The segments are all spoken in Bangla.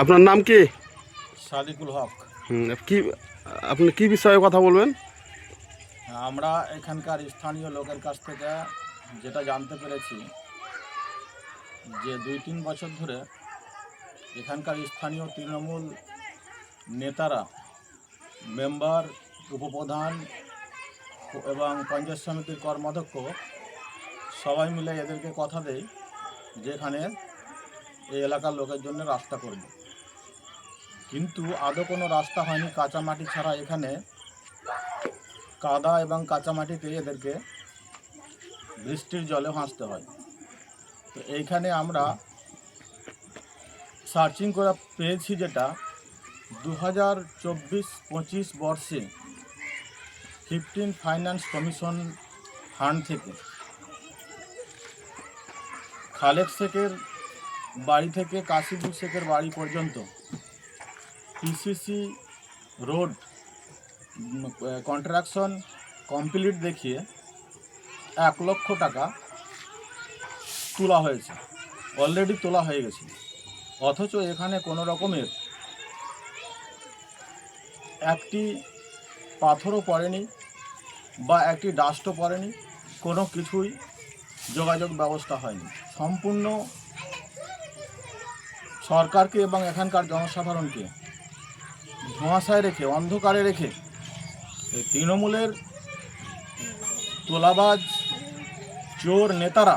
আপনার নাম কি? সাদিকুল হক। কি আপনি কি বিষয়ে কথা বলবেন? আমরা এখানকার স্থানীয় লোকের কাছ থেকে যেটা জানতে পেরেছি যে 2-3 বছর ধরে এখানকার স্থানীয় তৃণমূল নেতারা, মেম্বার, উপপ্রধান এবং পঞ্চায়েত সমিতির কর্মাধ্যক্ষ সবাই মিলে এদেরকে কথা দেয় যে এখানে এই এলাকার লোকের জন্য রাস্তা করবে, কিন্তু আদৌ কোনো রাস্তা হয়নি। কাঁচামাটি ছাড়া এখানে কাদা এবং কাঁচামাটিতে এদেরকে বৃষ্টির জলে ভাসতে হয়। তো এইখানে আমরা সার্চিং করে পেয়েছি যেটা 2024-25 বর্ষে 15 ফাইন্যান্স কমিশন ফান্ড থেকে খালেক শেখের বাড়ি থেকে কাশিবুল শেখের বাড়ি পর্যন্ত পিসিসি রোড কন্ট্রাকশন কমপ্লিট দেখিয়ে 1 লক্ষ টাকা তোলা হয়েছে, অলরেডি তোলা হয়ে গেছে। অথচ এখানে কোনো রকমের একটি পাথরও পড়েনি বা একটি ডাস্টও পড়েনি, কোনো কিছুই যোগাযোগ ব্যবস্থা হয়নি। সম্পূর্ণ সরকারকে এবং এখানকার জনসাধারণকে ধোঁয়াশায় রেখে, অন্ধকারে রেখে তৃণমূলের তোলাবাজ চোর নেতারা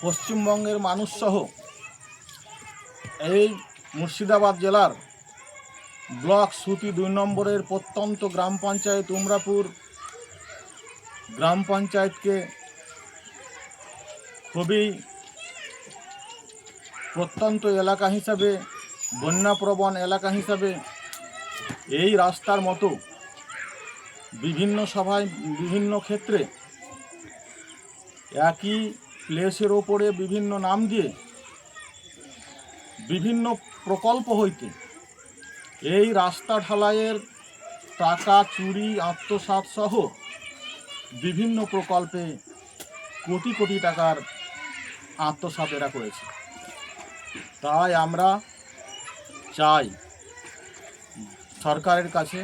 পশ্চিমবঙ্গের মানুষসহ এই মুর্শিদাবাদ জেলার ব্লক সুতি 2 নম্বরের প্রত্যন্ত গ্রাম পঞ্চায়েত উমরাপুর গ্রাম পঞ্চায়েতকে খুবই প্রত্যন্ত এলাকা হিসাবে, বন্যাপ্রবণ এলাকা হিসাবে এই রাস্তার মতো বিভিন্ন সভায় বিভিন্ন ক্ষেত্রে একই প্লেসের ওপরে বিভিন্ন নাম দিয়ে বিভিন্ন প্রকল্প হইতে এই রাস্তা ঢালাইয়ের টাকা চুরি, আত্মসাৎ সহ বিভিন্ন প্রকল্পে কোটি কোটি টাকার আত্মসাৎ এরা করেছে। তাই আমরা চাই সরকারের কাছে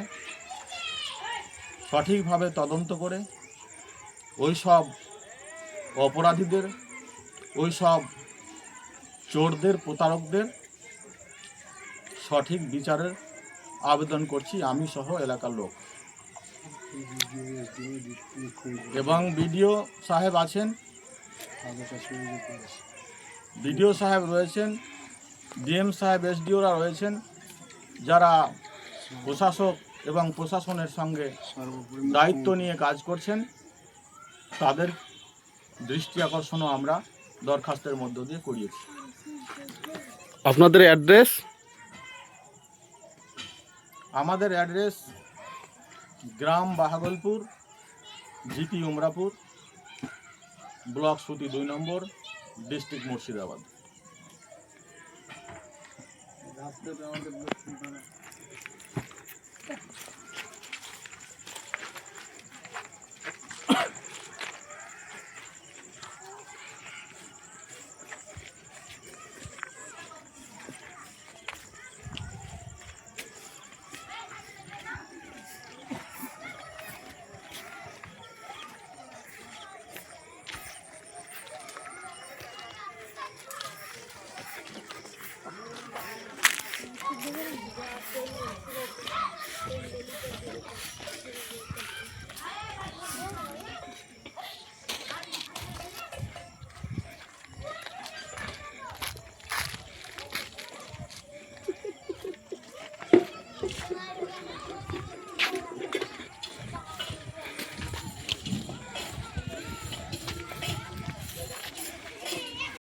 সঠিকভাবে তদন্ত করে ওই সব অপরাধীদের, ওই সব চোরদের, প্রতারকদের সঠিক বিচারের আবেদন করছি আমি সহ এলাকার লোক। এবং বিডিও সাহেব আছেন, বিডিও সাহেব রয়েছেন, ডিএম সাহেব, এসডিওরা রয়েছেন, যারা প্রশাসক এবং প্রশাসনের সঙ্গে দায়িত্ব নিয়ে কাজ করছেন। তাদের দৃষ্টি আকর্ষণও আমরা দরখাস্তের মধ্য দিয়ে করিয়েছি। আপনাদের অ্যাড্রেস? আমাদের অ্যাড্রেস গ্রাম বাহাগলপুর, জিপি উমরাপুর, ব্লক সুতি 2 নম্বর, ডিস্ট্রিক্ট মুর্শিদাবাদ। Thank you.